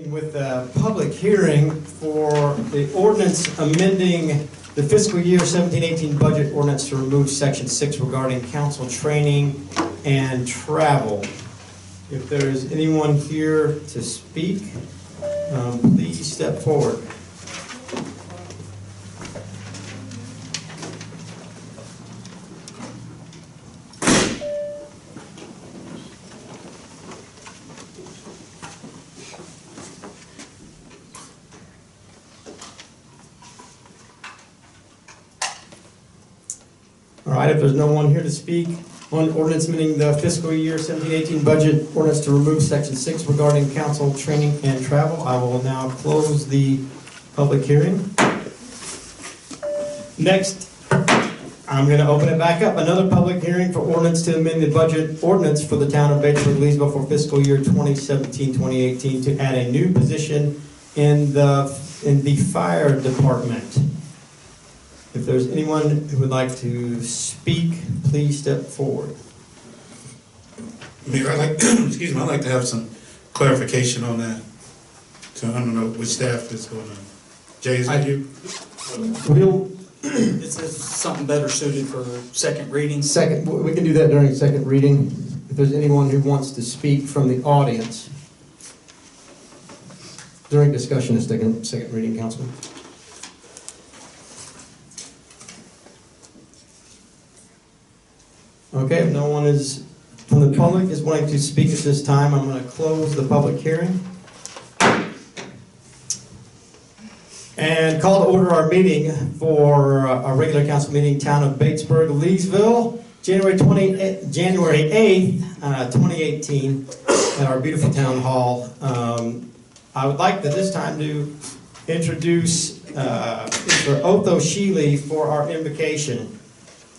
With a public hearing for the ordinance amending the fiscal year 17-18 budget ordinance to remove section 6 regarding council training and travel. If there is anyone here to speak, please step forward. All right, if there's no one here to speak on ordinance amending the fiscal year 17-18 budget ordinance to remove section 6 regarding council training and travel, I will now close the public hearing. Next, I'm going to open it back up. Another public hearing for ordinance to amend the budget ordinance for the town of Batesburg-Leesville for fiscal year 2017-2018 to add a new position in the fire department. If there's anyone who would like to speak, please step forward. Mayor, I'd like to have some clarification on that. So I don't know which staff is going on. Jay, is that you? It says something better suited for second reading. We can do that during second reading. If there's anyone who wants to speak from the audience during discussion of second reading, Councilman. Okay, if no one is from the public is wanting to speak at this time, I'm going to close the public hearing and call to order our meeting for our regular council meeting, town of Batesburg-Leesville, January 8th, 2018, at our beautiful town hall. I would like at this time to introduce Mr. Otho Sheely for our invocation.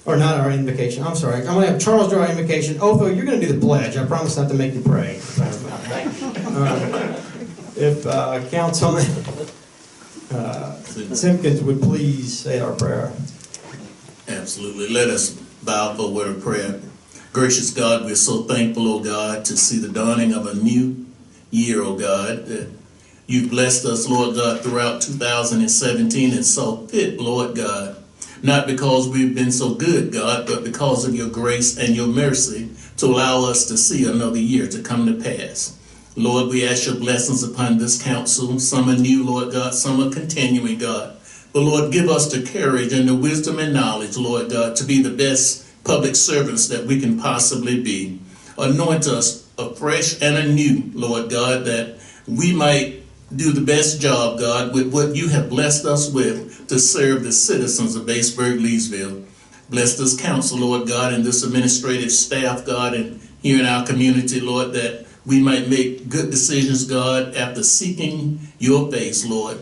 Or not our invocation, I'm sorry. I'm going to have Charles do our invocation. Otho, you're going to do the pledge. I promise not to make you pray. If Councilman Simpkins would please say our prayer. Absolutely. Let us bow for a word of prayer. Gracious God, we're so thankful, oh God, to see the dawning of a new year, oh God. That you've blessed us, Lord God, throughout 2017 and so fit, Lord God. Not because we've been so good, God, but because of your grace and your mercy to allow us to see another year to come to pass. Lord, we ask your blessings upon this council. Some are new, Lord God, some are continuing, God. But Lord, give us the courage and the wisdom and knowledge, Lord God, to be the best public servants that we can possibly be. Anoint us afresh and anew, Lord God, that we might do the best job, God, with what you have blessed us with to serve the citizens of Batesburg-Leesville. Bless this council, Lord God, and this administrative staff, God, and here in our community, Lord, that we might make good decisions, God, after seeking your face, Lord.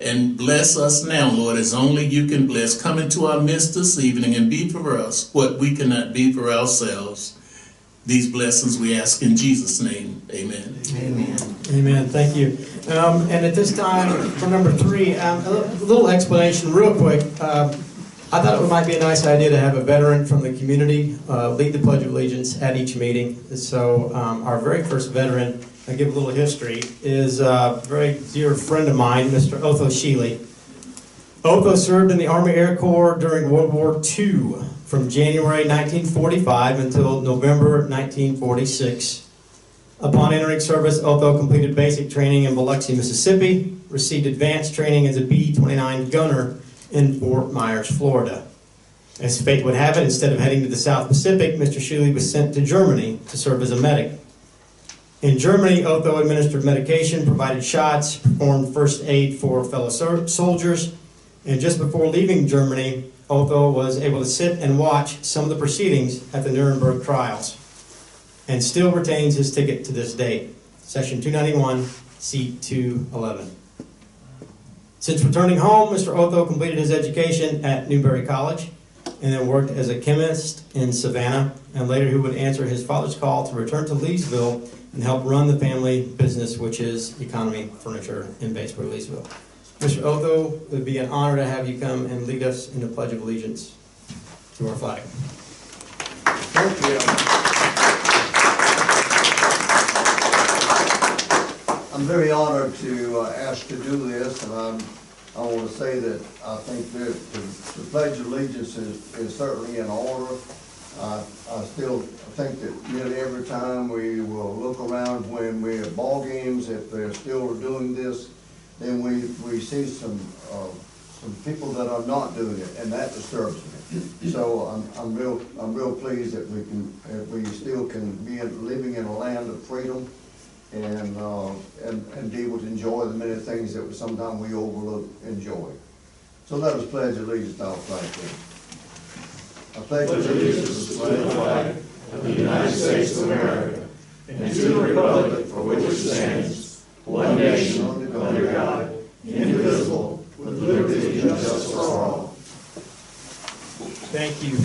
And bless us now, Lord, as only you can bless. Come into our midst this evening and be for us what we cannot be for ourselves. These blessings we ask in Jesus' name. Amen. Amen. Amen. Thank you. And at this time, for number 3, a little explanation real quick. I thought it might be a nice idea to have a veteran from the community lead the Pledge of Allegiance at each meeting. So our very first veteran, I'll give a little history, is a very dear friend of mine, Mr. Otho Sheely. Otho served in the Army Air Corps during World War II from January 1945 until November 1946. Upon entering service, Otho completed basic training in Biloxi, Mississippi, received advanced training as a B-29 gunner in Fort Myers, Florida. As fate would have it, instead of heading to the South Pacific, Mr. Sheely was sent to Germany to serve as a medic. In Germany, Otho administered medication, provided shots, performed first aid for fellow soldiers, and just before leaving Germany, Otho was able to sit and watch some of the proceedings at the Nuremberg trials, and still retains his ticket to this date, Section 291, Seat 211. Since returning home, Mr. Otho completed his education at Newberry College, and then worked as a chemist in Savannah, and later he would answer his father's call to return to Leesville and help run the family business, which is Economy Furniture in Batesburg-Leesville. Mr. Otho, it would be an honor to have you come and lead us in the Pledge of Allegiance to our flag. Thank you. I'm very honored to ask to do this, and I want to say that I think that the Pledge of Allegiance is certainly in order. I still think that nearly every time we will look around when we're at ball games, if they're still doing this, then we see some people that are not doing it, and that disturbs me. So I'm real pleased that we still can be living in a land of freedom and be able to enjoy the many things that sometimes we overlook enjoy. So let us pledge allegiance to our flag. I pledge allegiance to the flag of the United States of America and to the republic for which it stands, one nation under God, indivisible, with liberty and justice for all. Thank you.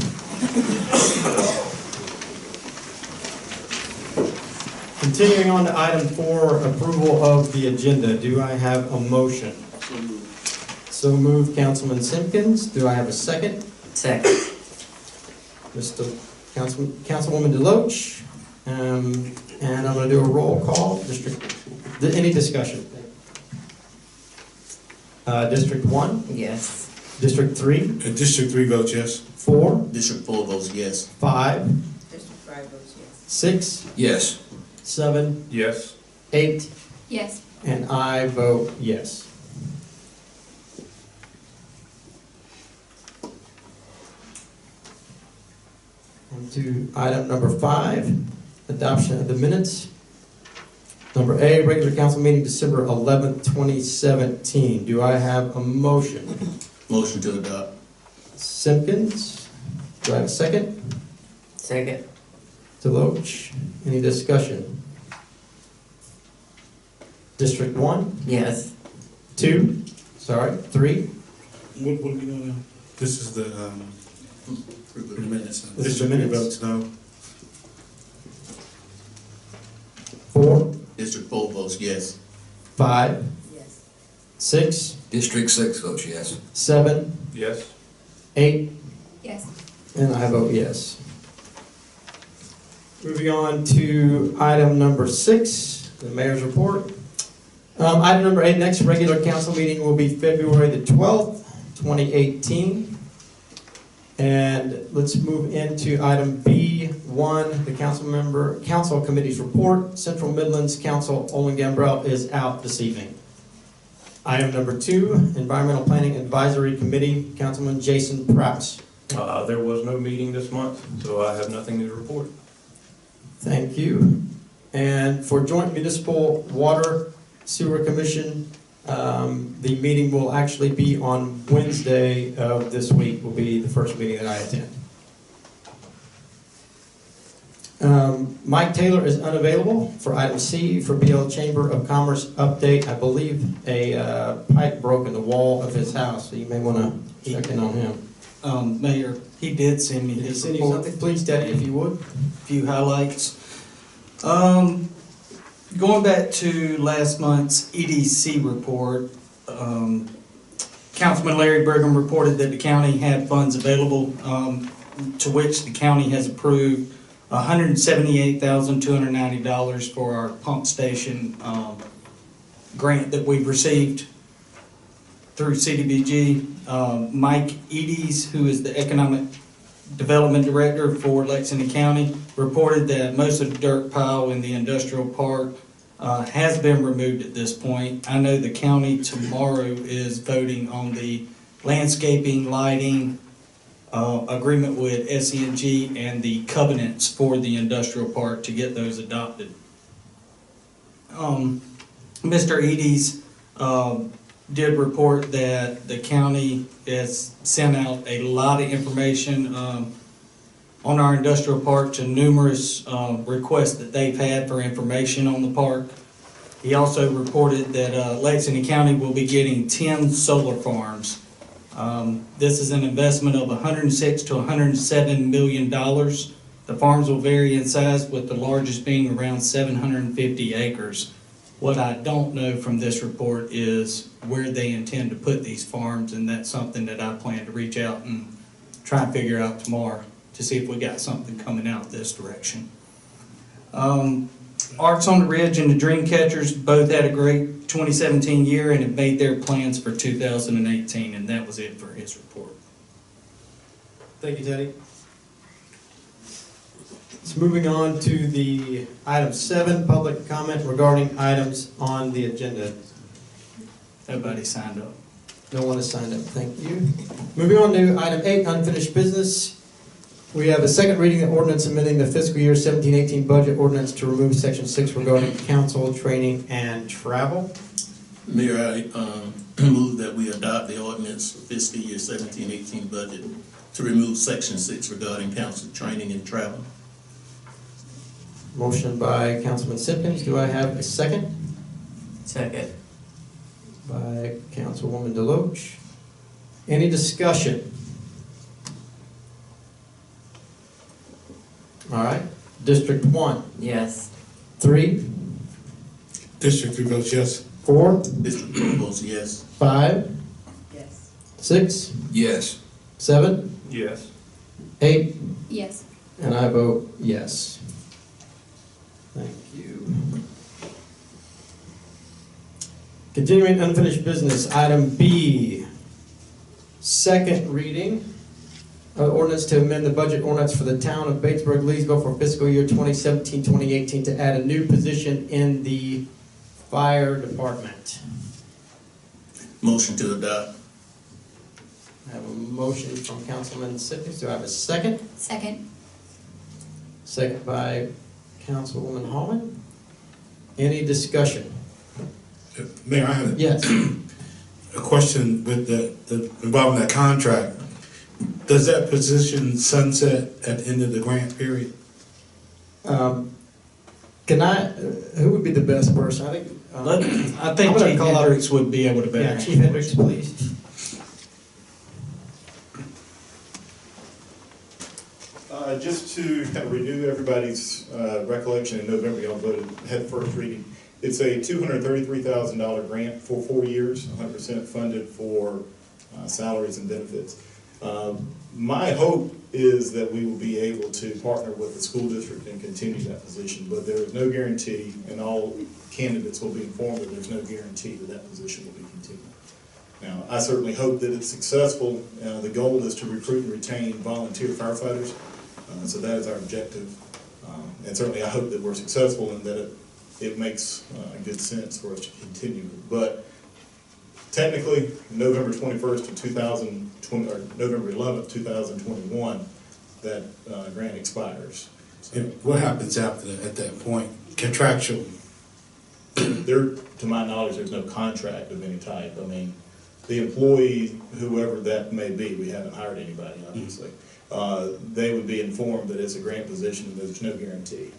Continuing on to item 4, approval of the agenda. Do I have a motion? So moved, Councilman Simpkins. Do I have a second? Second. Councilwoman Deloach. And I'm going to do a roll call. Any discussion? District 1? Yes. District 3? District 3 votes yes. 4? District 4 votes yes. 5? District 5 votes yes. 6? Yes. 7? Yes. 8? Yes. And I vote yes. On to item number 5, adoption of the minutes. Number A, regular council meeting December 11th, 2017. Do I have a motion? Motion to adopt. Simpkins. Do I have a second? Second. Deloach. Any discussion? District 1? Yes. 2? Sorry, 3? What are we doing now? This is the minutes. This is the District 3 minutes. votes no. 4? District 4 votes yes. 5? Yes. 6? District 6 votes yes. 7? Yes. 8? Yes. And I vote yes. Moving on to item number 6, the mayor's report. Item number 8, next regular council meeting will be February the 12th, 2018. And let's move into item B1, the council committee's report. Central Midlands Council, Olin Gambrell is out this evening. Item number 2, Environmental Planning Advisory Committee, Councilman Jason Prowse. There was no meeting this month, so I have nothing to report. Thank you. And for Joint Municipal Water Sewer Commission, the meeting will actually be on Wednesday of this week, will be the first meeting that I attend. Mike Taylor is unavailable for item C for BL Chamber of Commerce update. I believe a pipe broke in the wall of his house, so you may want to check in on him. Mayor, he did send me his Send you report. something, please, Teddy, if you would. A few highlights. Going back to last month's EDC report, Councilman Larry Brigham reported that the county had funds available, to which the county has approved $178,290 for our pump station grant that we've received through CDBG. Mike Eades, who is the Economic Development Director for Lexington County, reported that most of the dirt pile in the industrial park has been removed at this point. I know the county tomorrow is voting on the landscaping, lighting agreement with SENG and the covenants for the industrial park to get those adopted. Mr. Eades did report that the county has sent out a lot of information on our industrial park to numerous requests that they've had for information on the park. He also reported that Lexington County will be getting 10 solar farms. This is an investment of $106 to $107 million. The farms will vary in size, with the largest being around 750 acres. What I don't know from this report is where they intend to put these farms, and that's something that I plan to reach out and try and figure out tomorrow to see if we got something coming out this direction. Arts on the Ridge and the Dream Catchers both had a great 2017 year and have made their plans for 2018, and that was it for his report. Thank you, Teddy. So moving on to the item 7, public comment regarding items on the agenda. Nobody signed up. No one has signed up, thank you. Moving on to item 8, unfinished business. We have a second reading of ordinance amending the fiscal year 17-18 budget ordinance to remove section 6 regarding council, training, and travel. Mayor, I move that we adopt the ordinance for fiscal year 17-18 budget to remove section 6 regarding council training and travel. Motion by Councilman Simpkins. Do I have a second? Second. By Councilwoman Deloach. Any discussion? All right. District 1. Yes. 3. District 3 votes yes. 4. District 4 votes yes. 5. Yes. 6. Yes. 7. Yes. 8. Yes. And I vote yes. Thank you. Continuing unfinished business, item B, second reading of ordinance to amend the budget ordinance for the town of Batesburg-Leesville for fiscal year 2017-2018 to add a new position in the fire department. Motion to adopt. I have a motion from Councilman Simpkins. Do I have a second? Second. Second by Councilwoman Holman. Any discussion? Mayor, I have Yes. a question with the involving that contract. Does that position sunset at the end of the grant period? Can I, who would be the best person? I think. I think I'm gonna Chief call out- Hendricks would be able to better Yeah, answer Chief the Hendricks, question. please. Just to kind of renew everybody's recollection, in November, y'all voted, had first reading. It's a $233,000 grant for 4 years, 100% funded for salaries and benefits. My hope is that we will be able to partner with the school district and continue that position, but there is no guarantee, and all candidates will be informed that there's no guarantee that that position will be continued. Now, I certainly hope that it's successful. The goal is to recruit and retain volunteer firefighters. So that is our objective, and certainly I hope that we're successful and that it makes good sense for us to continue. But technically, November 21st of 2020, or November 11th, 2021, that grant expires. So And what happens after that, at that point, contractual? there, to my knowledge, there's no contract of any type. I mean, the employee, whoever that may be, we haven't hired anybody, obviously. They would be informed that it's a grant position and there's no guarantee.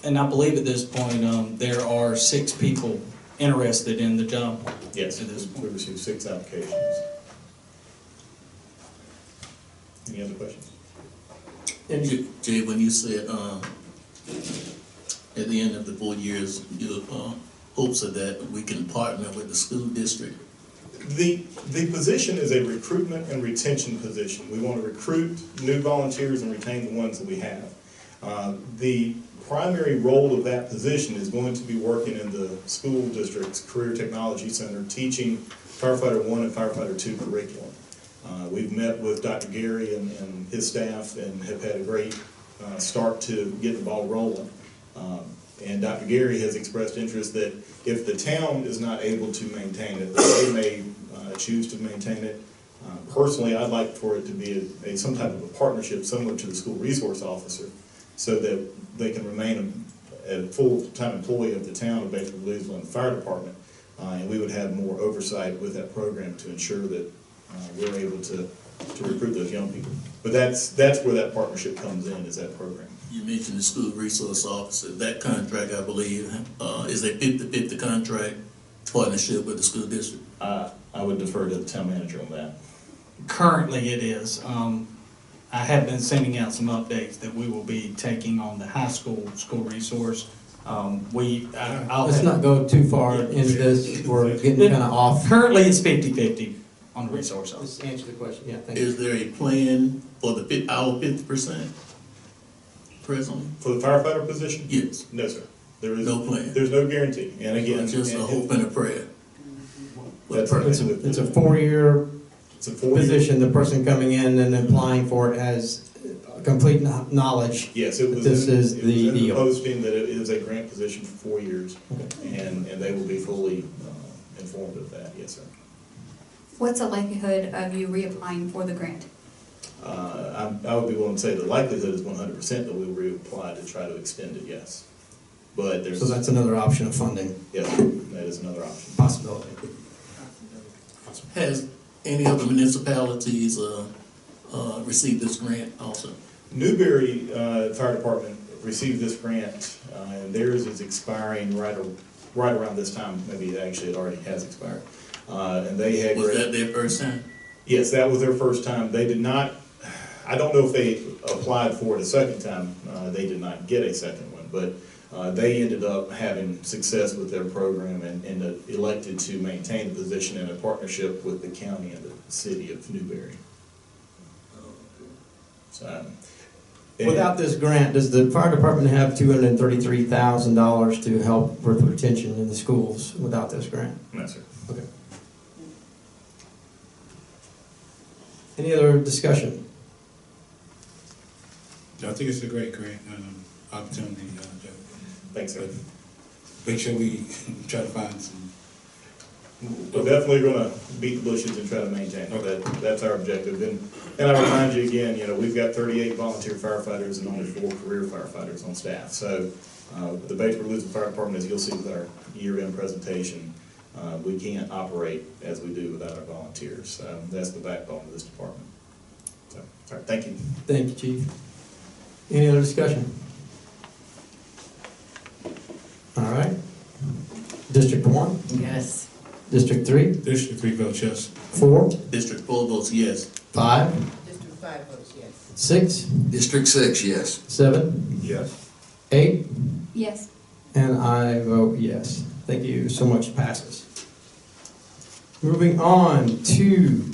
And I believe at this point, there are 6 people interested in the job. Yes, At this we point. received 6 applications. Any other questions? Jay, when you said at the end of the 4 years, your hopes are that we can partner with the school district. The position is a recruitment and retention position. We want to recruit new volunteers and retain the ones that we have. The primary role of that position is going to be working in the school district's Career Technology Center, teaching Firefighter 1 and Firefighter 2 curriculum. We've met with Dr. Gary and his staff and have had a great start to get the ball rolling. And Dr. Gary has expressed interest that if the town is not able to maintain it, they may choose to maintain it. Personally, I'd like for it to be some type of a partnership similar to the school resource officer, so that they can remain a full-time employee of the town of Batesburg-Leesville and the fire department, and we would have more oversight with that program to ensure that we're able to recruit those young people. But that's where that partnership comes in, is that program. You mentioned the school resource officer. That contract, I believe, is a 50-50 contract partnership with the school district. I would defer to the town manager on that. Currently it is. I have been sending out some updates that we will be taking on the high school resource. Let's not go too far into this. We're getting kind of off. Currently it's 50-50 on the resource officer. Let's answer the question. Yeah, thank you. Is there a plan for our 50% presently? For the firefighter position? Yes. No, sir. There is No plan. There's no guarantee, and again, Just a hope and a prayer. That's It's a 4-year it's a 4-year. position, the person coming in and applying for it has complete knowledge. Yes, it was. This is it the was in the deal. posting that it is a grant position for 4 years, and they will be fully informed of that. Yes, sir. What's the likelihood of you reapplying for the grant? I would be willing to say the likelihood is 100% that we'll reapply to try to extend it. Yes, but there's So that's another option of funding yes, that is another option. possibility. Has any other municipalities received this grant also? Newberry Fire Department received this grant, and theirs is expiring right around this time. Maybe actually it already has expired. And they had Was that their first time? Yes, that was their first time. They did not. I don't know if they applied for it a second time. They did not get a second one, but they ended up having success with their program and elected to maintain the position in a partnership with the county and the city of Newberry. So, Without this grant, does the fire department have $233,000 to help with retention in the schools without this grant? no, sir. Okay. Any other discussion? I think it's a great grant opportunity, Joe. Thanks, sir. Make sure we try to find some. We're definitely going to beat the bushes and try to maintain it. That's our objective. And I remind you again, we've got 38 volunteer firefighters and only 4 career firefighters on staff. So the Batesburg-Leesville Fire Department, as you'll see with our year-end presentation, we can't operate as we do without our volunteers. So that's the backbone of this department. So, all right, thank you. Thank you, Chief. Any other discussion? All right. District 1, Yes. District 3, District 3 votes yes. 4, District 4 votes yes. 5, District 5 votes yes. 6, District 6, yes. 7, Yes. 8, Yes. and I vote yes. Thank you so much. Passes. Moving on to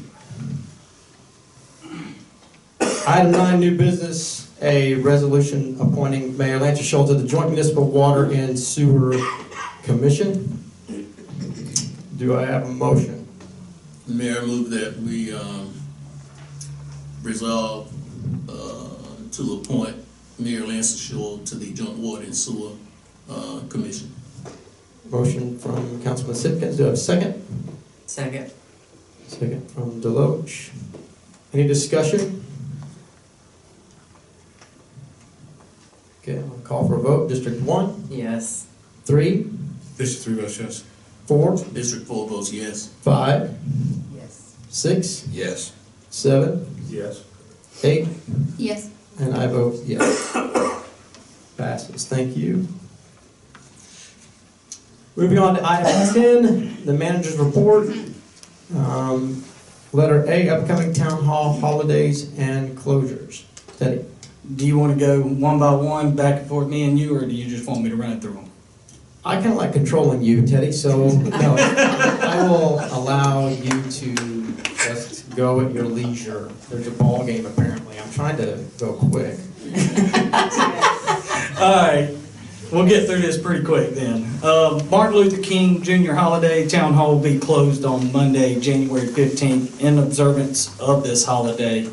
item 9, new business, a resolution appointing Mayor Lance Schultz to the Joint Municipal Water and Sewer Commission. Do I have a motion? Mayor, I move that we resolve to appoint Mayor Lance Schultz to the Joint Water and Sewer Commission. Motion from Councilman Sipkins. Do I have a second? Second. Second from Deloach. Any discussion? Okay, I'll call for a vote. District 1, Yes. 3, District 3 votes yes. 4, District 4 votes yes. 5, Yes. 6, Yes. 7, Yes. 8, Yes. and I vote yes. Passes. Thank you. Moving on to item 10, the manager's report. Letter A, upcoming town hall holidays and closures. Teddy. Do you want to go one by one, back and forth, me and you, or do you just want me to run through them? I kind of like controlling you, Teddy, so no, I will allow you to just go at your leisure. There's a ball game apparently. I'm trying to go quick. All right, we'll get through this pretty quick then. Martin Luther King Jr. holiday town hall will be closed on Monday, January 15th, in observance of this holiday.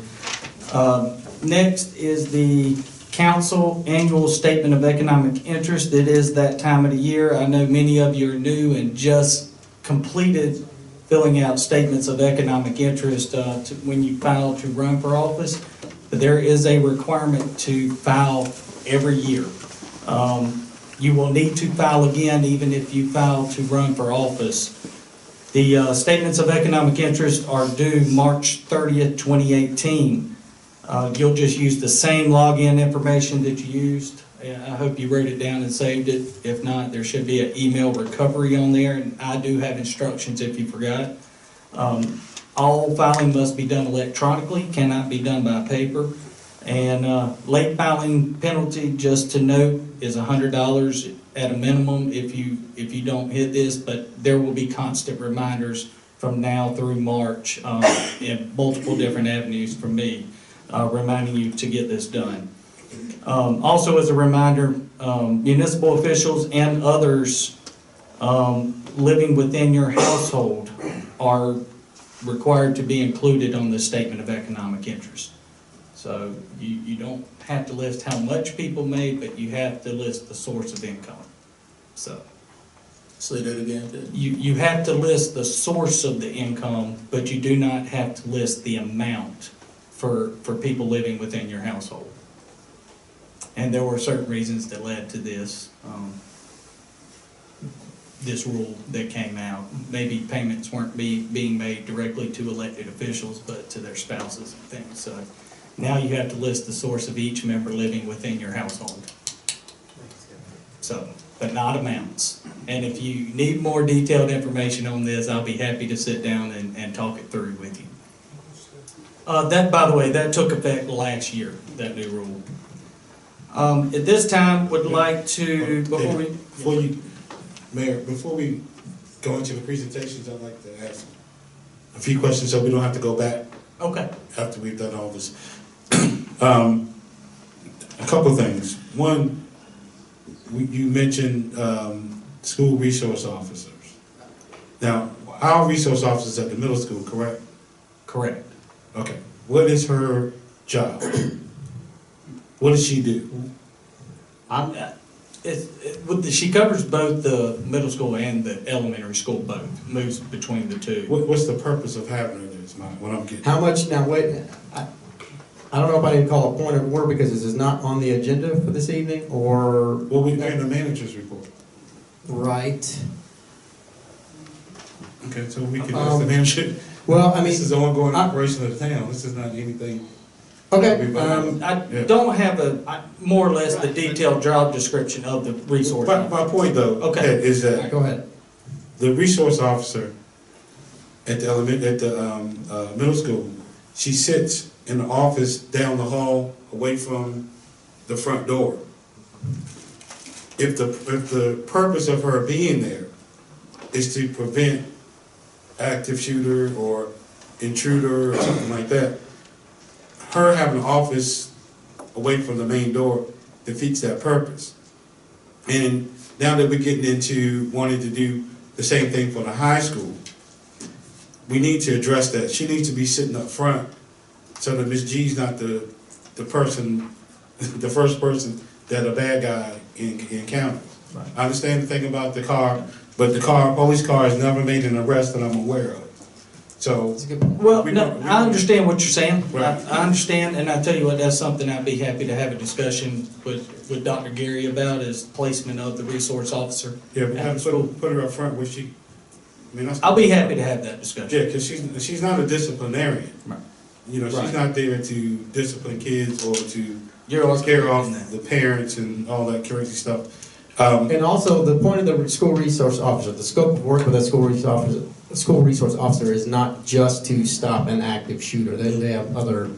Next is the council annual statement of economic interest. It is that time of the year. I know many of you are new and just completed filling out statements of economic interest when you file to run for office. But there is a requirement to file every year. You will need to file again even if you file to run for office. The statements of economic interest are due March 30th, 2018. You'll just use the same login information that you used. I hope you wrote it down and saved it. If not, there should be an email recovery on there, and I do have instructions if you forgot. All filing must be done electronically, cannot be done by paper. And late filing penalty, just to note, is $100 at a minimum if you don't hit this, but there will be constant reminders from now through March in multiple different avenues from me, reminding you to get this done. Also, as a reminder, municipal officials and others living within your household are required to be included on the statement of economic interest. So you don't have to list how much people made, but you have to list the source of income. So Say that again, Ted. you have to list the source of the income, but you do not have to list the amount for people living within your household. And there were certain reasons that led to this, this rule that came out. Maybe payments weren't being made directly to elected officials, but to their spouses and things. So now you have to list the source of each member living within your household. So, but not amounts. And if you need more detailed information on this, I'll be happy to sit down and talk it through with you. That, by the way, that took effect last year, that new rule. At this time, would like to, Mayor, before we go into the presentations, I'd like to ask a few questions so we don't have to go back Okay. after we've done all this. A couple things. One, you mentioned school resource officers. Now, our resource officers at the middle school, correct? Correct. Okay. What is her job? What does she do? She covers both the middle school and the elementary school, both, moves between the two. What's the purpose of having her there is what I'm getting. How much, now wait, I don't know if I need to call a point of order because this is not on the agenda for this evening, or... Well, we're in the manager's report. Right. Okay, so we can ask the manager. Well, I mean... This is the ongoing operation of the town. This is not anything... Okay. I don't have more or less the detailed job description of the resource. My point, though, Okay. is that Go ahead. the resource officer at the middle school, she sits in the office down the hall, away from the front door. If the purpose of her being there is to prevent active shooter or intruder or something like that, her having an office away from the main door defeats that purpose. And now that we're getting into wanting to do the same thing for the high school, we need to address that. She needs to be sitting up front so that Ms. G's not the person, the first person that a bad guy encounters. Right. I understand the thing about the car, but the police car has never made an arrest that I'm aware of. So, Well, no, I understand what you're saying. Right. I understand, and I tell you what, that's something I'd be happy to have a discussion with Dr. Gary about, is placement of the resource officer. yeah, we at have the to school. put her up front where she, I mean, that's... I'll be happy to have that discussion. Yeah, because she's not a disciplinarian. Right. You know, she's Right. not there to discipline kids or to You're scare off correct in that. the parents and all that crazy stuff. And also, the point of the school resource officer, the scope of work with a school resource officer is not just to stop an active shooter. They have other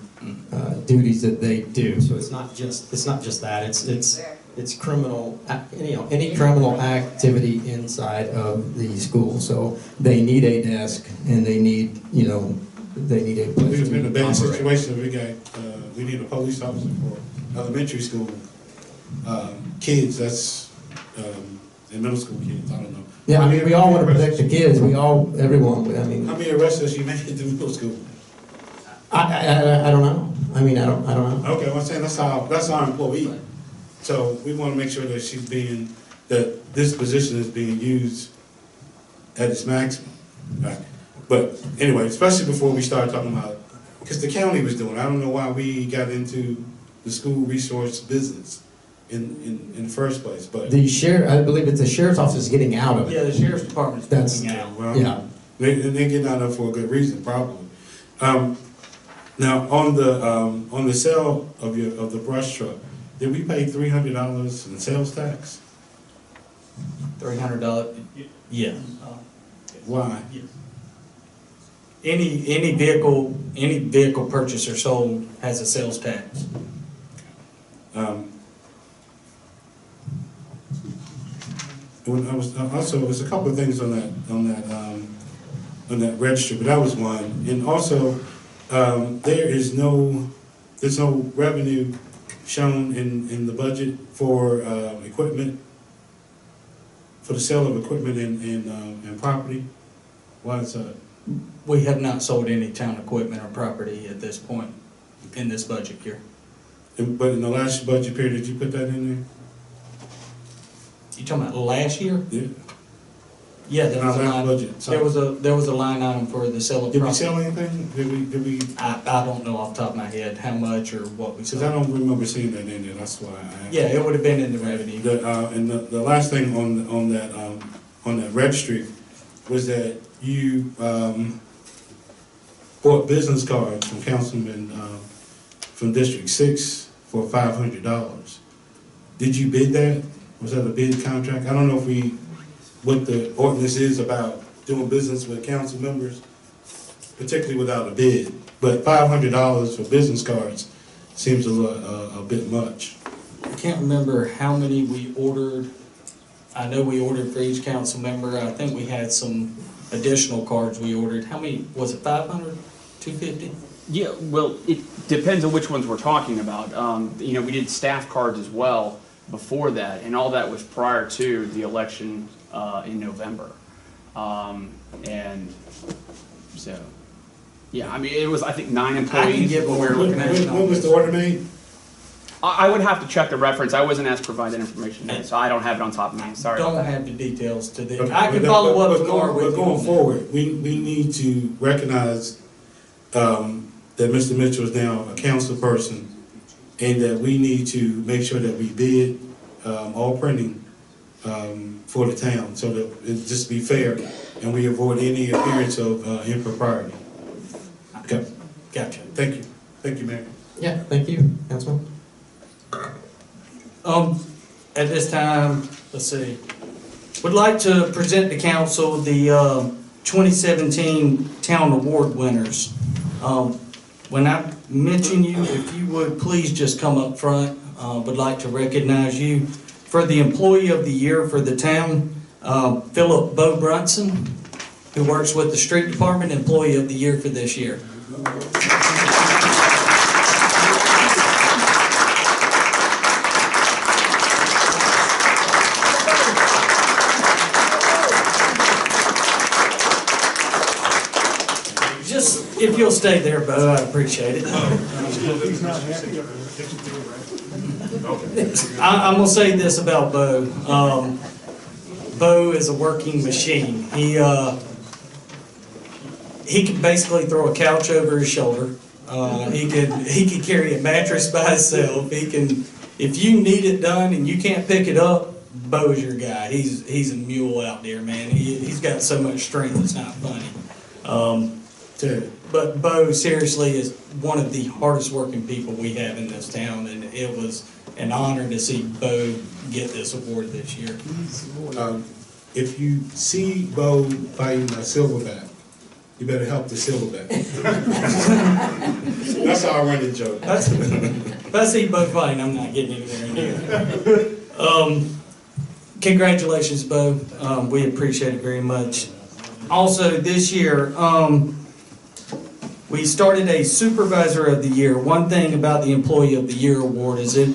duties that they do. So it's not just that. It's criminal, any criminal activity inside of the school. So they need a desk, and they need a place We've to been in a bad operate. situation. We need a police officer for elementary school kids. That's and middle school kids. I don't know. Yeah, I mean, we all want to protect the kids. Everyone. I mean, How many arrests has she made at the middle school? I don't know. I mean, I don't know. Okay, well, I'm saying that's our employee. So we want to make sure that that this position is being used at its maximum. Right. But anyway, especially before we start talking about, because the county was doing it. I don't know why we got into the school resource business in the first place, but I believe it's the sheriff's office is getting out of it. Yeah, the sheriff's department's That's- looking out. well, Yeah. they're getting out of it for a good reason, probably. Now on the sale of the brush truck, did we pay $300 in sales tax? $300. Yeah. Why? Any vehicle purchased or sold has a sales tax. When I was also, there's a couple of things on that register, but that was one. And also, there's no revenue shown in the budget for equipment, for the sale of equipment and property? Why is that? We have not sold any town equipment or property at this point in this budget year. But in the last budget period, did you put that in You talking about last year? there? Yeah. Yeah, there was a Our last line, budget. there was a line item for the sale of Did we property. sell anything? Did we? I don't know off the top of my head how much or what we Because I sold. don't remember seeing that in there, that's why I asked. Yeah, it would have been in the revenue. And the last thing on that registry was that you, bought business cards from councilmen, from District 6 for $500. Did you bid that? Was that a bid contract? I don't know what the ordinance is about doing business with council members, particularly without a bid. But $500 for business cards seems a bit much. I can't remember how many we ordered. I know we ordered for each council member. I think we had some additional cards we ordered. How many, was it 500, 250? Yeah, well, it depends on which ones we're talking about. You know, we did staff cards as well before that, and all that was prior to the election in November. And so, yeah, I mean, it was, I think, 9 employees get when we were looking at it. When was the order made? I would have to check the reference. I wasn't asked to provide that information today, so I don't have it on top of me. Sorry about Don't that. have the details to the, Okay, I can but follow up but tomorrow with you. Going on that. forward, we need to recognize that Mr. Mitchell is now a council person, and that we need to make sure that we bid all printing for the town, so that it just be fair, and we avoid any appearance of impropriety. Okay, Gotcha. thank you. Thank you, Mayor. Yeah, thank you, Councilman. At this time, let's see, would like to present to council the 2017 Town Award winners. When I mention you, if you would please just come up front, would like to recognize you. For the Employee of the Year for the town, Philip Bo Brunson, who works with the Street Department, Employee of the Year for this year. Just, if you'll stay there, Bo, I'd appreciate it. I'm gonna say this about Bo. Bo is a working machine. He can basically throw a couch over his shoulder. He can carry a mattress by himself. He can, if you need it done and you can't pick it up, Bo's your guy. He's a mule out there, man. He's got so much strength, it's not funny. But Bo seriously is one of the hardest working people we have in this town, and it was an honor to see Bo get this award this year. If you see Bo fighting a silverback, you better help the silverback. That's how I run the joke. If I see Bo fighting, I'm not getting anywhere near. Congratulations, Bo. We appreciate it very much. Also, this year, we started a Supervisor of the Year. One thing about the Employee of the Year award is that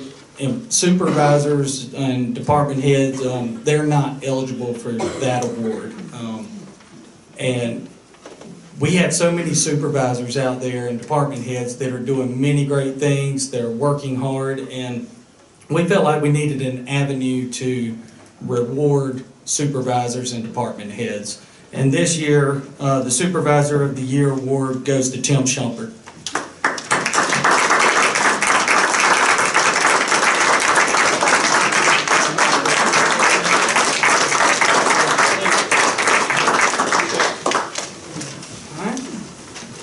supervisors and department heads, they're not eligible for that award. And we have so many supervisors out there and department heads that are doing many great things. They're working hard, and we felt like we needed an avenue to reward supervisors and department heads. And this year, the Supervisor of the Year award goes to Tim Shumpert.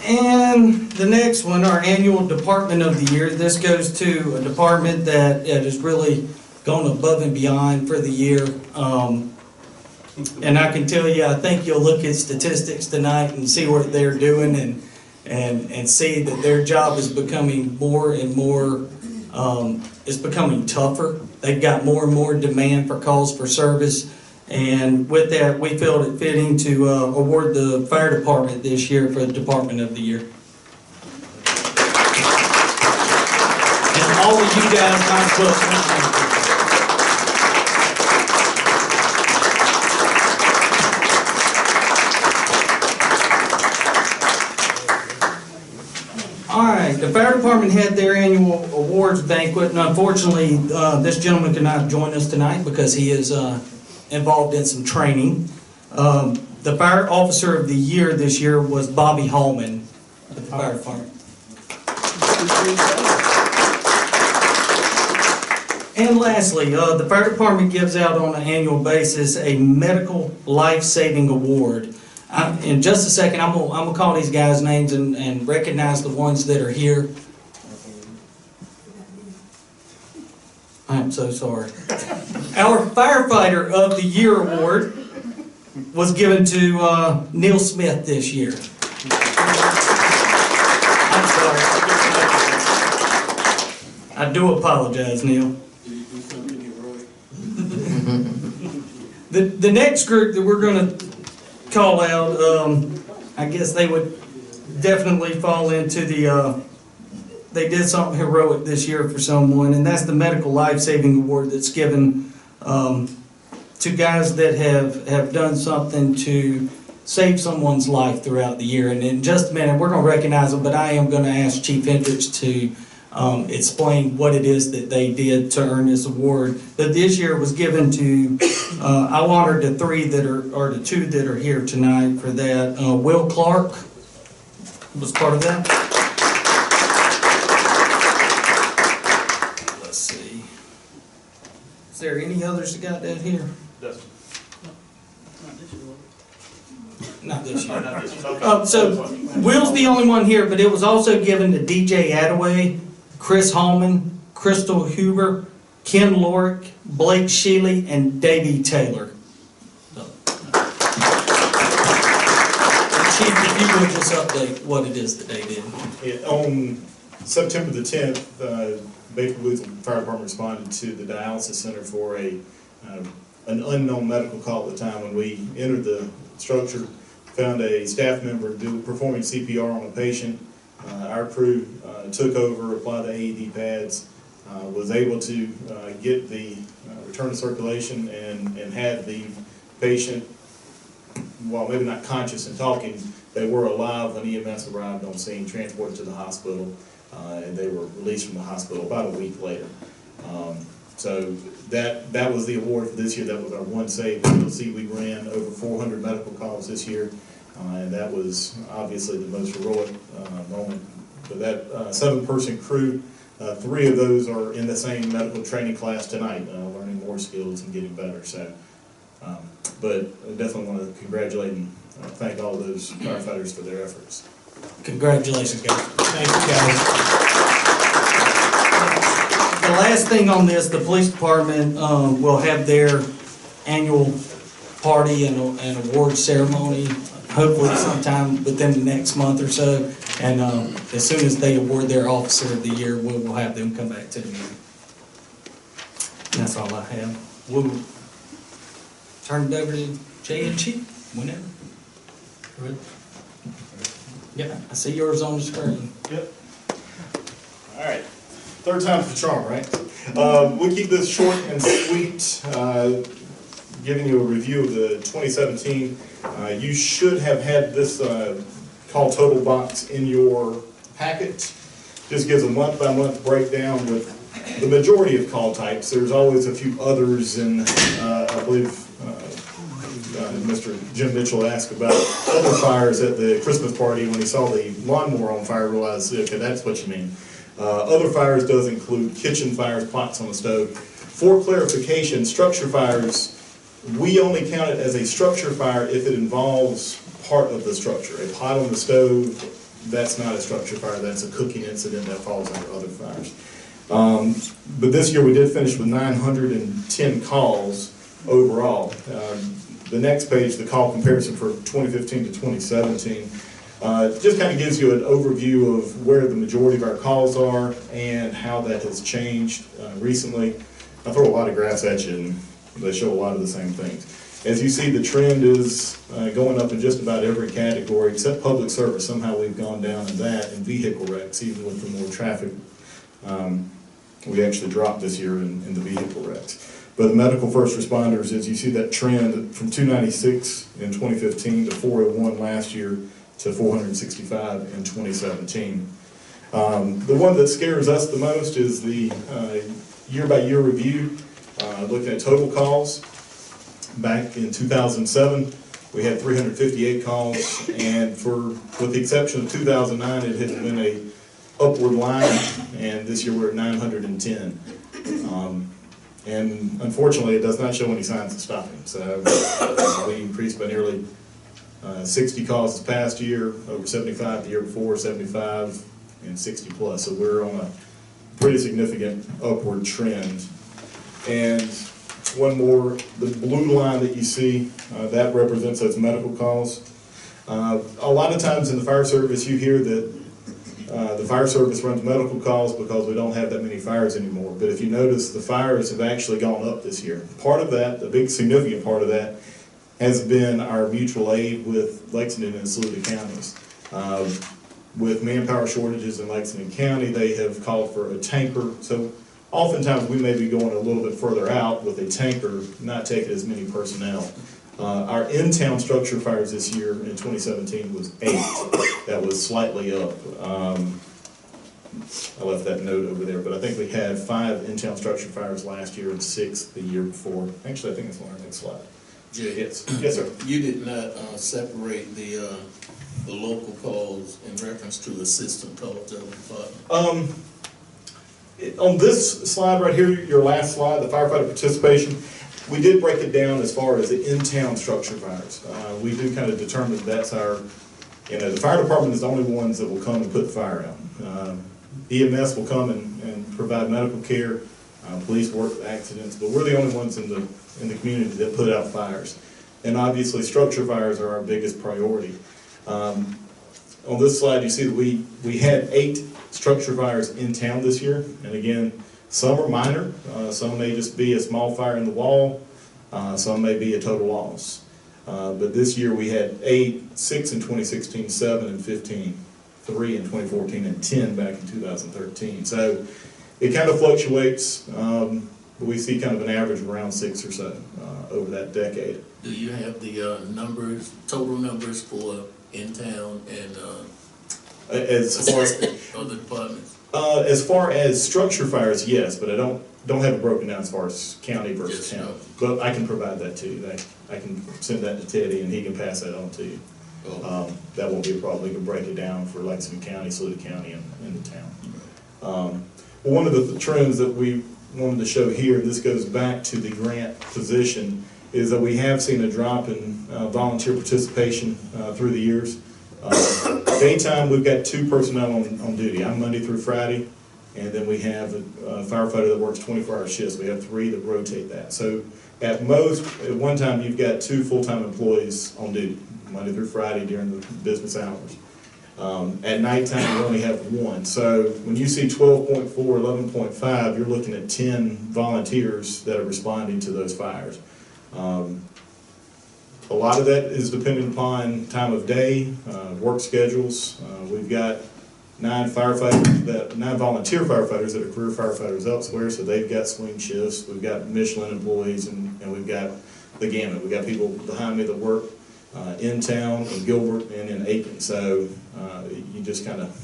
And the next one, our annual Department of the Year. This goes to a department that has really gone above and beyond for the year. And I can tell you, I think you'll look at statistics tonight and see what they're doing and see that their job is becoming more and more, it's becoming tougher. They've got more and more demand for calls for service. And with that, we felt it fitting to award the fire department this year for the Department of the Year. And all of you guys, my close. All right, the fire department had their annual awards banquet, and unfortunately, this gentleman could not join us tonight because he is involved in some training. The fire officer of the year this year was Bobby Hallman at the fire department. And lastly, the fire department gives out on an annual basis a medical life-saving award. In just a second, I'm gonna call these guys' names and recognize the ones that are here. I am so sorry. Our Firefighter of the Year award was given to Neil Smith this year. I'm sorry. I do apologize, Neil. The next group that we're going to call out, I guess they would definitely fall into the, they did something heroic this year for someone, and that's the Medical Life-Saving Award that's given to guys that have done something to save someone's life throughout the year. And in just a minute, we're going to recognize them, but I am going to ask Chief Hendricks to explain what it is that they did to earn this award. But this year it was given to, I honored the three that are, or the two that are here tonight for that. Will Clark was part of that. Let's see. Is there any others that got that here? Not this year. So Will's the only one here, but it was also given to DJ Attaway, Chris Hallman, Crystal Huber, Ken Lorick, Blake Shealy, and Davey Taylor. Chief, if you would just update what it is that they did. On September the 10th, Batesburg-Leesville Fire Department responded to the dialysis center for an unknown medical call at the time. When we entered the structure, found a staff member performing CPR on a patient. Our crew took over, applied the AED pads, was able to get the return to circulation and had the patient, while maybe not conscious and talking, they were alive when EMS arrived on scene, transported to the hospital, and they were released from the hospital about a week later. So that was the award for this year. That was our one save. You'll see we ran over 400 medical calls this year, and that was obviously the most heroic moment. But that 7-person crew, 3 of those are in the same medical training class tonight, learning more skills and getting better. So, but I definitely want to congratulate and thank all of those firefighters for their efforts. Congratulations, guys. Thank you, guys. The last thing on this, the police department will have their annual party and award ceremony, hopefully sometime within the next month or so. And as soon as they award their officer of the year, we'll have them come back to the meeting. That's all I have. We'll turn it over to Jay and Chief whenever. Yeah, I see yours on the screen. Yep. All right. Third time's the charm, right? We'll keep this short and sweet, giving you a review of the 2017. You should have had this call total box in your packet. Just gives a month-by-month breakdown with the majority of call types. There's always a few others, and I believe Mr. Jim Mitchell asked about other fires at the Christmas party. When he saw the lawnmower on fire, realized, okay, that's what you mean. Other fires does include kitchen fires, pots on the stove. For clarification, structure fires, we only count it as a structure fire if it involves part of the structure. A pot on the stove, that's not a structure fire, that's a cooking incident that falls under other fires. But this year we did finish with 910 calls overall. The next page, the call comparison for 2015 to 2017, just kind of gives you an overview of where the majority of our calls are and how that has changed recently. I throw a lot of graphs at you and they show a lot of the same things. As you see, the trend is going up in just about every category except public service. Somehow we've gone down in that, and vehicle wrecks, even with the more traffic We actually dropped this year in the vehicle wrecks. But the medical first responders, as you see that trend from 296 in 2015 to 401 last year to 465 in 2017. The one that scares us the most is the year-by-year review, looking at total calls. Back in 2007, we had 358 calls, and with the exception of 2009, it has been a upward line, and this year we're at 910. And unfortunately, it does not show any signs of stopping. So we increased by nearly 60 calls this past year, over 75 the year before, 75 and 60 plus. So we're on a pretty significant upward trend. And one more, the blue line that you see, that represents those medical calls. A lot of times in the fire service, you hear that the fire service runs medical calls because we don't have that many fires anymore. But if you notice, the fires have actually gone up this year. Part of that, a big significant part of that, has been our mutual aid with Lexington and Saluda counties. With manpower shortages in Lexington County, they have called for a tanker. So oftentimes we may be going a little bit further out with a tanker, not taking as many personnel. Our in-town structure fires this year in 2017 was 8. That was slightly up. I left that note over there, but I think we had 5 in-town structure fires last year and 6 the year before. Actually, I think it's on our next slide. Jay, Yes, yes, sir. you did not separate the local calls in reference to assistant calls of the department. On this slide right here, your last slide, the firefighter participation, we did break it down as far as the in-town structure fires. We do kind of determine that's our, the fire department is the only ones that will come and put the fire out. EMS will come and provide medical care, police work accidents, but we're the only ones in the community that put out fires. And obviously structure fires are our biggest priority. On this slide you see that we had 8 structure fires in town this year, and again, some are minor, some may just be a small fire in the wall, some may be a total loss. But this year we had 8, 6 in 2016, 7 in 15, 3 in 2014, and 10 back in 2013. So it kind of fluctuates, but we see kind of an average of around 6 or so over that decade. Do you have the total numbers for in town and As far as other departments? As far as structure fires, yes, but I don't have it broken down as far as county versus Yes, town. But I can provide that to you. I can send that to Teddy and he can pass that on to you. That won't be a problem. We can break it down for Lexington County, Saluda County, and the town. Well, one of the trends that we wanted to show here, and this goes back to the grant position, is that we have seen a drop in volunteer participation through the years. Daytime, we've got 2 personnel on duty. I'm Monday through Friday, and then we have a firefighter that works 24-hour shifts. We have 3 that rotate that. So at most, at one time, you've got 2 full-time employees on duty, Monday through Friday during the business hours. At nighttime, you only have 1. So when you see 12.4, 11.5, you're looking at 10 volunteers that are responding to those fires. A lot of that is dependent upon time of day, work schedules. We've got 9 volunteer firefighters that are career firefighters elsewhere, so they've got swing shifts. We've got Michelin employees, and we've got the gamut. We've got people behind me that work in town, in Gilbert, and in Aiken. So you just kind of,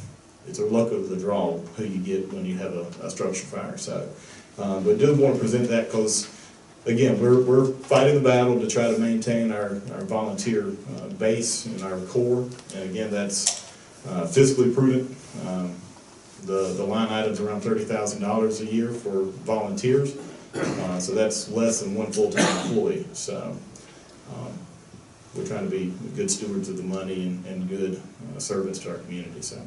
it's a luck of the draw who you get when you have a structure fire. So, but I do want to present that because, again, we're fighting the battle to try to maintain our volunteer base and our core, and again, that's fiscally prudent. The line item's around $30,000 a year for volunteers, so that's less than 1 full-time employee. So we're trying to be good stewards of the money and good servants to our community. So,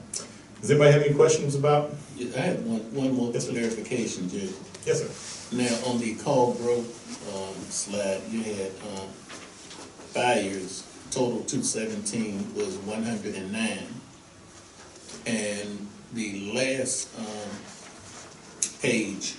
does anybody have any questions about? I have one more clarification, Jay. Yes, sir. Now, on the call growth slide, you had fires, total 217 was 109. And the last page,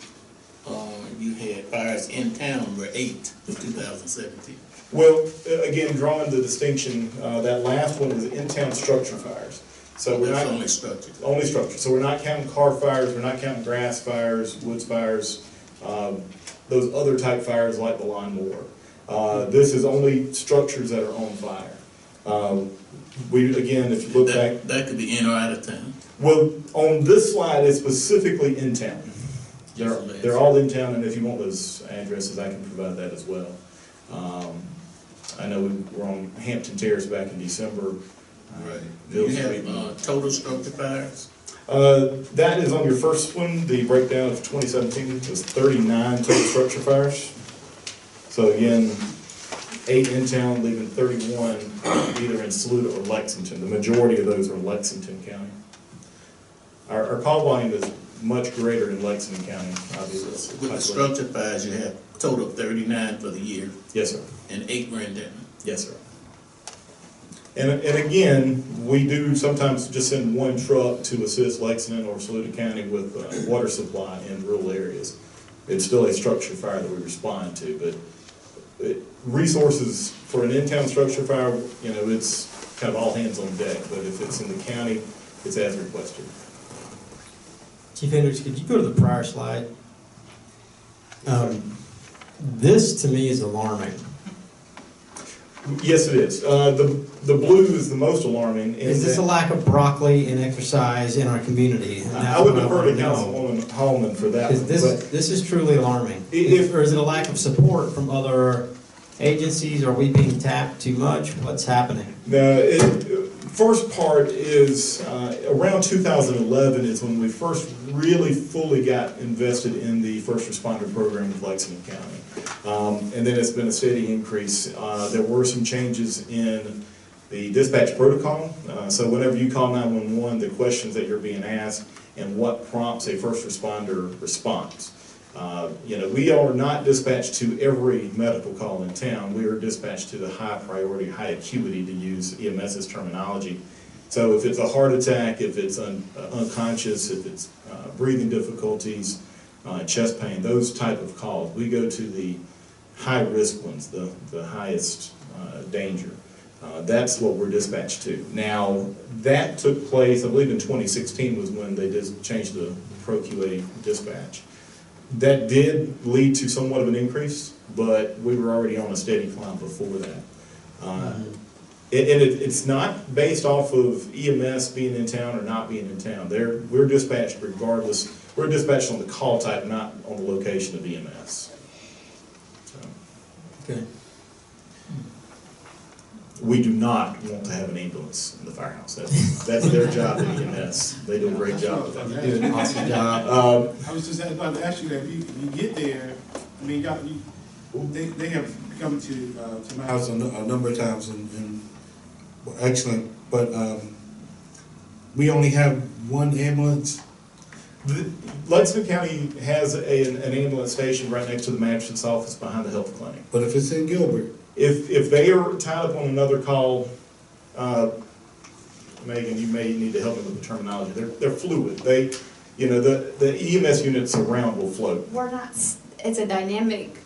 you had fires in town were 8 for 2017. Well, again, drawing the distinction, that last one was in-town structure fires. So we're That's not only structure. only structure. So we're not counting car fires, we're not counting grass fires, woods fires, those other type fires like the lawnmower. This is only structures that are on fire. We, again, if you look back, That could be in or out of town. well, on this slide, it's specifically in town. Just They're all in town, and if you want those addresses, I can provide that as well. I know we were on Hampton Terrace back in December. Right. Do Mill you Street. have total structure fires? That is on your first one, the breakdown of 2017 was 39 total structure fires. So again, 8 in town, leaving 31 either in Saluda or Lexington. The majority of those are in Lexington County. Our call volume is much greater in Lexington County, obviously. With the structure fires, you have total of 39 for the year, Yes, sir. and 8 were in town. Yes, sir. And again, we do sometimes just send one truck to assist Lexington or Saluda County with water supply in rural areas. It's still a structure fire that we respond to, but resources for an in-town structure fire, you know, it's kind of all hands on deck, but if it's in the county, it's as requested. Chief Hendricks, could you go to the prior slide? This to me is alarming. Yes, it is. The blue is the most alarming. Is this a lack of broccoli and exercise in our community? And that's I would what defer wanna to know. Councilwoman Hallman for that Because one. but- this is truly alarming. If- Or is it a lack of support from other agencies? Are we being tapped too much? What's happening? The first part is around 2011 is when we first really fully got invested in the first responder program of Lexington County. And then it's been a steady increase. There were some changes in the dispatch protocol. So whenever you call 911, the questions that you're being asked and what prompts a first responder response. You know, we are not dispatched to every medical call in town. We are dispatched to the high priority, high acuity, to use EMS's terminology. So if it's a heart attack, if it's unconscious, if it's breathing difficulties, chest pain, those type of calls, we go to the high risk ones, the highest danger. That's what we're dispatched to. Now, that took place, I believe in 2016 was when they did change the Pro-QA dispatch. That did lead to somewhat of an increase, but we were already on a steady climb before that. It's not based off of EMS being in town or not being in town. We're dispatched regardless. We're dispatched on the call type, not on the location of EMS. So, Okay. we do not want to have an ambulance in the firehouse. That's their job at EMS. They do a great job with that. You do an awesome job. I was just about to ask you that, you get there, I mean, they have come to my house House a number of times and excellent, but we only have one ambulance. Lexington County has an ambulance station right next to the magistrate's office behind the health clinic. But if it's in Gilbert, If they are tied up on another call, Megan, you may need to help me with the terminology. They're fluid. You know, the EMS units around will float. We're not, it's a dynamic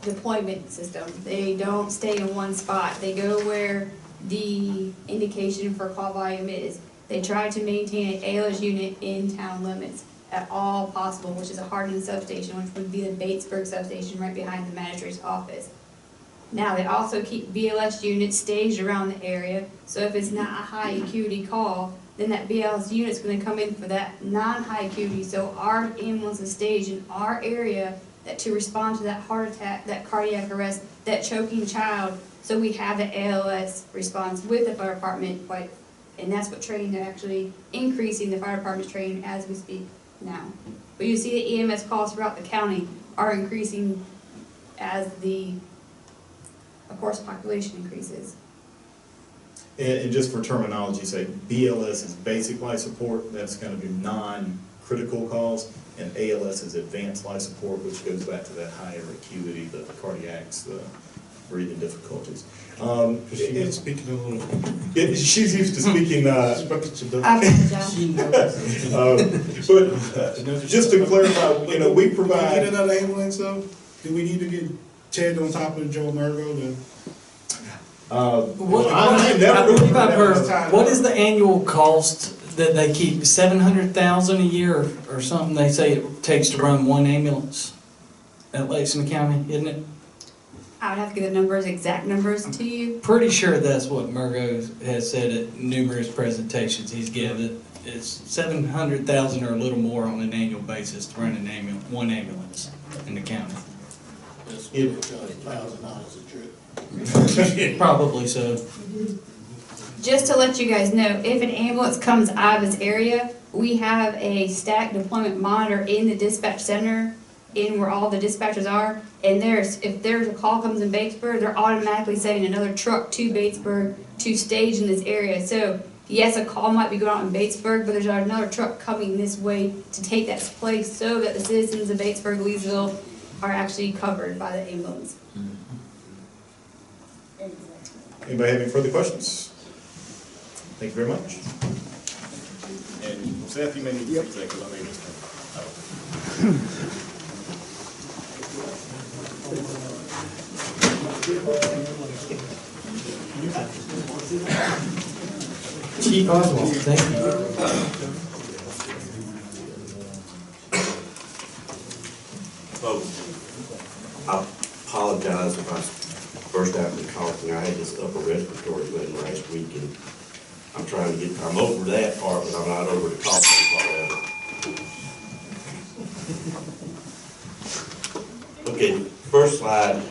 deployment system. They don't stay in one spot. They go where the indication for call volume is. They try to maintain an ALS unit in town limits at all possible, which is a Hardin substation, which would be the Batesburg substation right behind the magistrate's office. Now, they also keep BLS units staged around the area, so if it's not a high acuity call, then that BLS unit's gonna come in for that non-high acuity, so our ambulance is staged in our area to respond to that heart attack, that cardiac arrest, that choking child, so we have the ALS response with the fire department, and that's what training, they're actually increasing the fire department's training as we speak now. But you see the EMS calls throughout the county are increasing as the, of course, population increases. And just for terminology's sake, BLS is basic life support. That's kind of your non-critical calls. And ALS is advanced life support, which goes back to that higher acuity, the cardiacs, the breathing difficulties. she's speaking a little. She's used to speaking. I apologize. But just to clarify, you know, we Get provide. another ambulance though? Do we need to get Chad on top of Joe Mergo to? I never believe I've heard heard, that. what is the annual cost that they keep, 700,000 a year or something they say it takes to run one ambulance at Lexington County, isn't it? I would have to get the numbers, exact numbers to you. Pretty sure that's what Murgo has said at numerous presentations he's given. It's 700,000 or a little more on an annual basis to run one ambulance in the county. Probably so. Just to let you guys know, if an ambulance comes out of this area, we have a stack deployment monitor in the dispatch center, in where all the dispatchers are, and if there's a call comes in Batesburg, they're automatically sending another truck to Batesburg to stage in this area. So yes, a call might be going out in Batesburg, but there's another truck coming this way to take that place so that the citizens of Batesburg-Leesville are actually covered by the ambulance. Anybody have any further questions? Thank you very much. And Seth, you may need to take executive. I may just. Chief Oswald, thank you. Folks, I apologize if I burst out in coughing. I had this upper respiratory thing last week, and I'm over that part, but I'm not over the coughing part of it. Okay, first slide.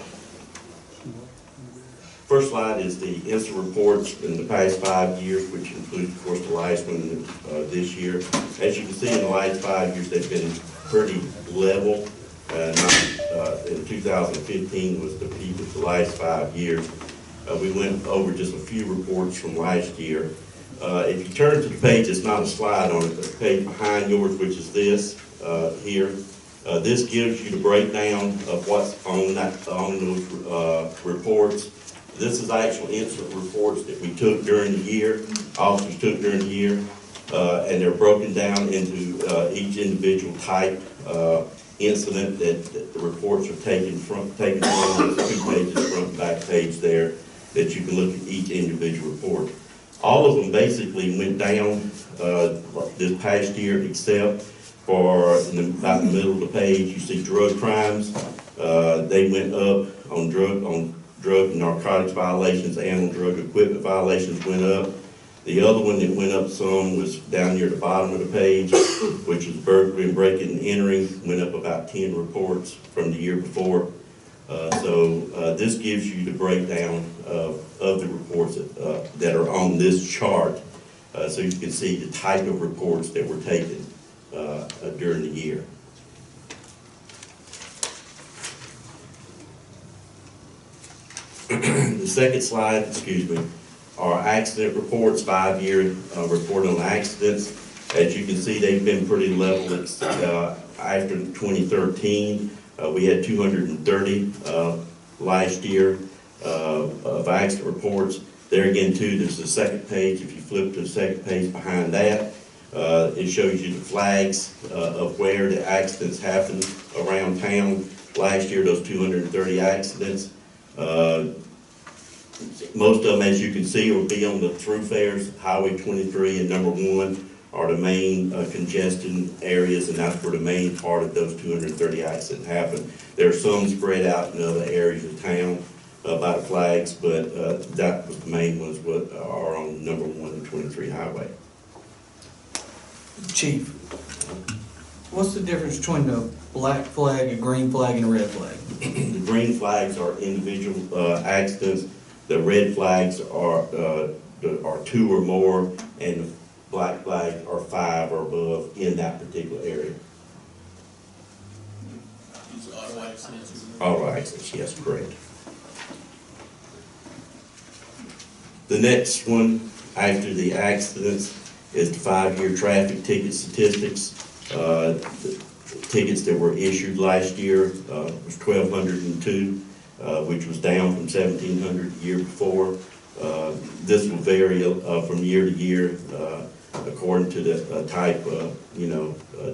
First slide is the incident reports in the past 5 years, which includes, of course, the last one this year. As you can see, in the last 5 years, they've been pretty level. In 2015 was the peak of the last 5 years. We went over just a few reports from last year. If you turn to the page, it's not a slide on it, but the page behind yours, which is this here. This gives you the breakdown of what's on those reports. This is actual incident reports that we took during the year, officers took during the year, and they're broken down into each individual type incident that the reports are taken from. There's 2 pages, front and back page there, that you can look at each individual report. All of them basically went down this past year, except for about the middle of the page, you see drug crimes. They went up on drug and narcotics violations and on drug equipment violations went up. The other one that went up some was down near the bottom of the page, which is burglary and breaking and entering, went up about 10 reports from the year before. This gives you the breakdown of the reports that are on this chart, so you can see the type of reports that were taken during the year. The second slide, are accident reports, 5-year report on accidents. As you can see, they've been pretty level. After 2013, we had 230 last year of accident reports. There again, too, there's the second page. If you flip to the second page behind that, it shows you the flags of where the accidents happened around town. Last year, those 230 accidents. Most of them, as you can see, will be on the thoroughfares. Highway 23 and number 1 are the main congestion areas, and that's where the main part of those 230 accidents happen. There are some spread out in other areas of town by the flags, but that was the main ones what are on number 1 and 23 highway. Chief, what's the difference between a black flag, a green flag, and a red flag? The green flags are individual accidents. The red flags are 2 or more, and the black flags are 5 or above in that particular area. Auto accidents? Auto accidents, yes, correct. The next one after the accidents is the 5-year traffic ticket statistics. The tickets that were issued last year was 1,202, which was down from 1,700 the year before. This will vary from year to year according to the type of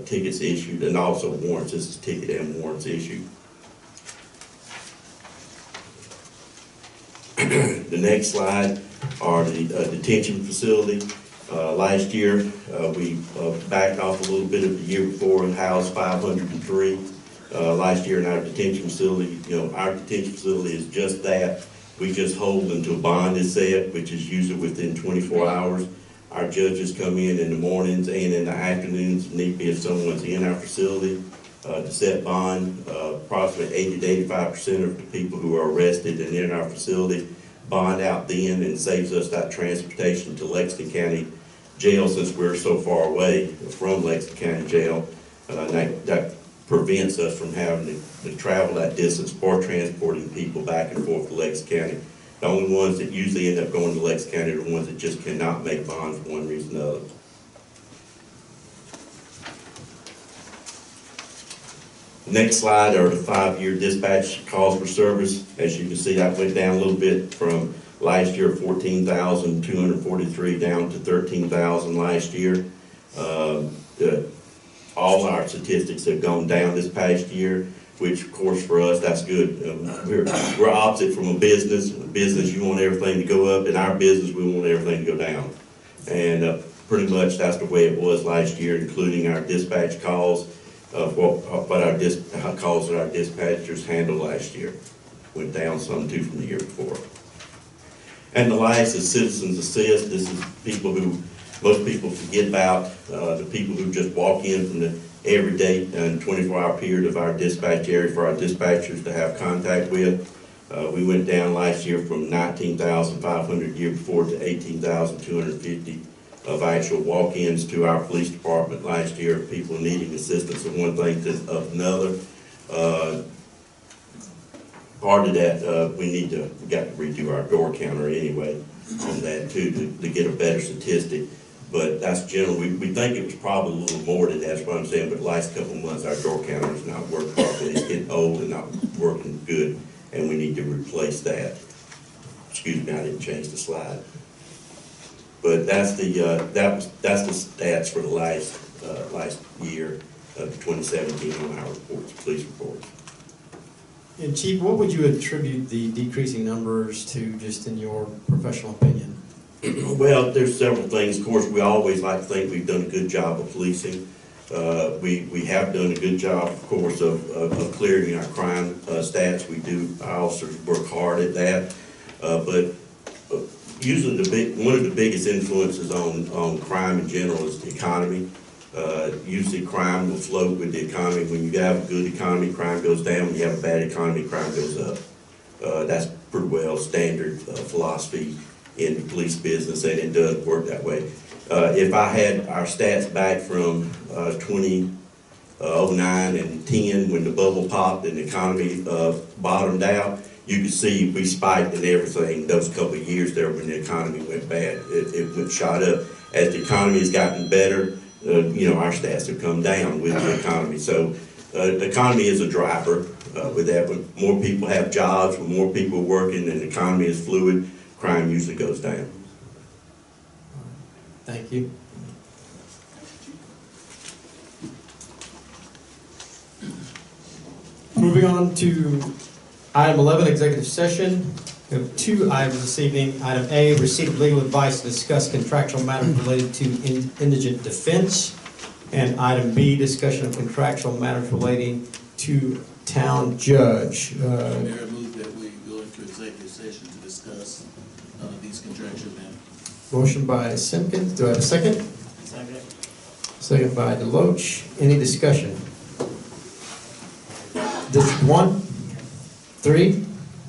tickets issued, and also warrants. This is ticket and warrants issued. The next slide are the detention facility. Last year, we backed off a little bit of the year before and housed 503. Last year in our detention facility, our detention facility is just that. We just hold until bond is set, which is usually within 24 hours. Our judges come in the mornings and in the afternoons, if need be, if someone's in our facility, to set bond. Approximately 80 to 85% of the people who are arrested and in our facility bond out then, and saves us that transportation to Lexington County Jail, since we're so far away from Lexington County Jail. That prevents us from having to travel that distance for transporting people back and forth to Lexington County. The only ones that usually end up going to Lexington County are the ones that just cannot make bond for one reason or another. Next slide are the 5-year dispatch calls for service. As you can see, that went down a little bit from last year, 14,243 down to 13,000 last year. All our statistics have gone down this past year, which of course for us, that's good. We're opposite from a business. In business, you want everything to go up. In our business, we want everything to go down. And pretty much that's the way it was last year, including our dispatch calls. What our calls that our dispatchers handled last year went down some too from the year before. And the last is Citizens Assist. This is people who most people forget about, the people who just walk in from the everyday and 24-hour period of our dispatch area for our dispatchers to have contact with. We went down last year from 19,500 year before to 18,250 of actual walk-ins to our police department last year, people needing assistance of one thing to another. Part of that, we got to redo our door counter anyway on that too, to get a better statistic. But that's general. We think it was probably a little more than that's what I'm saying, but the last couple of months our door counter has not worked properly. It's getting old and not working good, and we need to replace that. Excuse me, I didn't change the slide. But that's the stats for the last year of 2017 on our reports, police reports. And Chief, what would you attribute the decreasing numbers to, just in your professional opinion? Well, there's several things. Of course, we always like to think we've done a good job of policing. We have done a good job, of course, of clearing our crime stats. Our officers work hard at that. But usually one of the biggest influences on crime in general is the economy. Usually crime will float with the economy. When you have a good economy, crime goes down. When you have a bad economy, crime goes up. That's pretty well standard philosophy in the police business, and it does work that way. If I had our stats back from 2009 and 10, when the bubble popped and the economy bottomed out, you could see we spiked in everything those couple of years there when the economy went bad. It went shot up. As the economy has gotten better, our stats have come down with the economy. So the economy is a driver with that. When more people have jobs, when more people are working and the economy is fluid, crime usually goes down. Thank you. Moving on to item 11, executive session. We have 2 items this evening. Item A, receipt of legal advice to discuss contractual matters related to indigent defense. And item B, discussion of contractual matters relating to town judge. Mayor, move that we go into executive session to discuss these contractual matters. Motion by Simpkins. Do I have a second? Second. Second by Deloach. Any discussion? District 1, 3,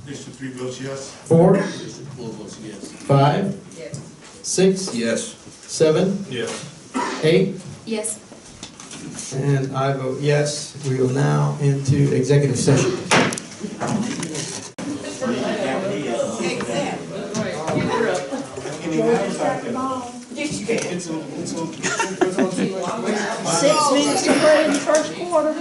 District 3 votes yes. 4, District 4 votes yes. 5, Yes. 6, Yes. 7, Yes. 8, Yes. and I vote yes. We will now into executive session. Yes, you can. 6 minutes to play in the first quarter.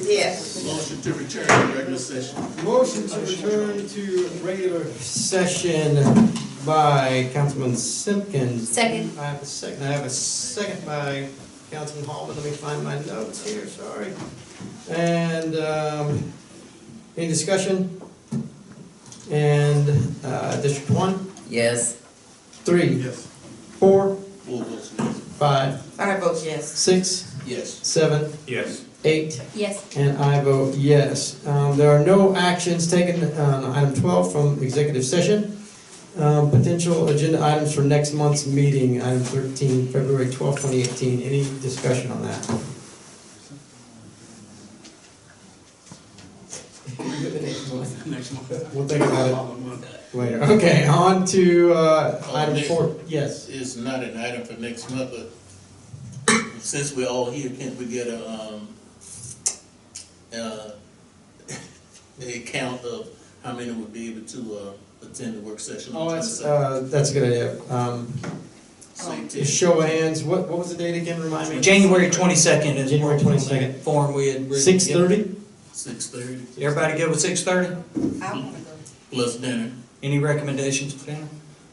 Yes. Motion to return to regular session. Motion to return to regular session by Councilman Simpkins. Second. I have a second. I have a second by Councilman Hallman. Let me find my notes here. Sorry. And, any discussion? And, District 1, Yes. 3, Yes. 4, Full votes yes. 5, 5 votes yes. 6, Yes. 7, Yes. 8, Yes. and I vote yes. There are no actions taken on item 12 from executive session. Potential agenda items for next month's meeting, item 13, February 12, 2018. Any discussion on that? We'll think about it later. Okay, on to item 4. Yes. It's not an item for next month, but since we're all here, can't we get a count of how many would be able to attend the work session? Oh, that's a good idea. Say 10. Show of hands, what was the date again, remind me? January 22nd is January what was on 22nd. that form we had. written. 6:30? 6:30. Everybody good with 6:30? Plus dinner. Any recommendations for dinner?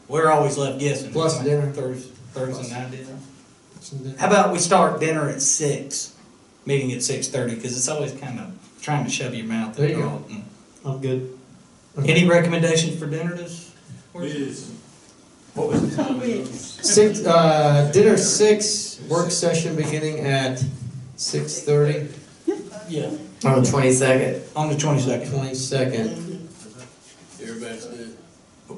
We're always left guessing. Plus dinner. Thursday night dinner. How about we start dinner at 6, meeting at 6:30, because it's always kind of trying to shove your mouth. There you at go. all. I'm good. Any recommendations for dinner this? What was the time? Dinner 6, work session beginning at 6:30, Yeah. On the 22nd. On the 22nd. 22nd. Everybody's good.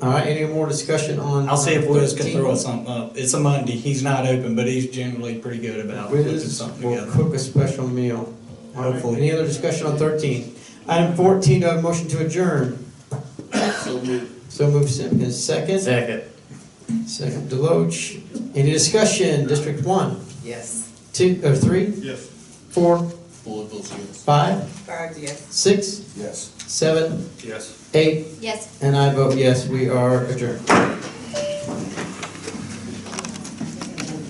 All right, any more discussion on? I'll see if Wiz can 13? throw us something up. It's a Monday, he's not open, but he's generally pretty good about putting Wiz something will together. cook a special meal. Hopefully. Any other discussion on 13? Item 14, do I have a motion to adjourn? So moved. So move Simpkins, second. Second. Second Deloach. Any discussion? District 1, Yes. 2, or 3, Yes. 4, 4 votes yes. 5, 5 yes. 6, Yes. 7, Yes. 8, Yes. and I vote yes, we are adjourned.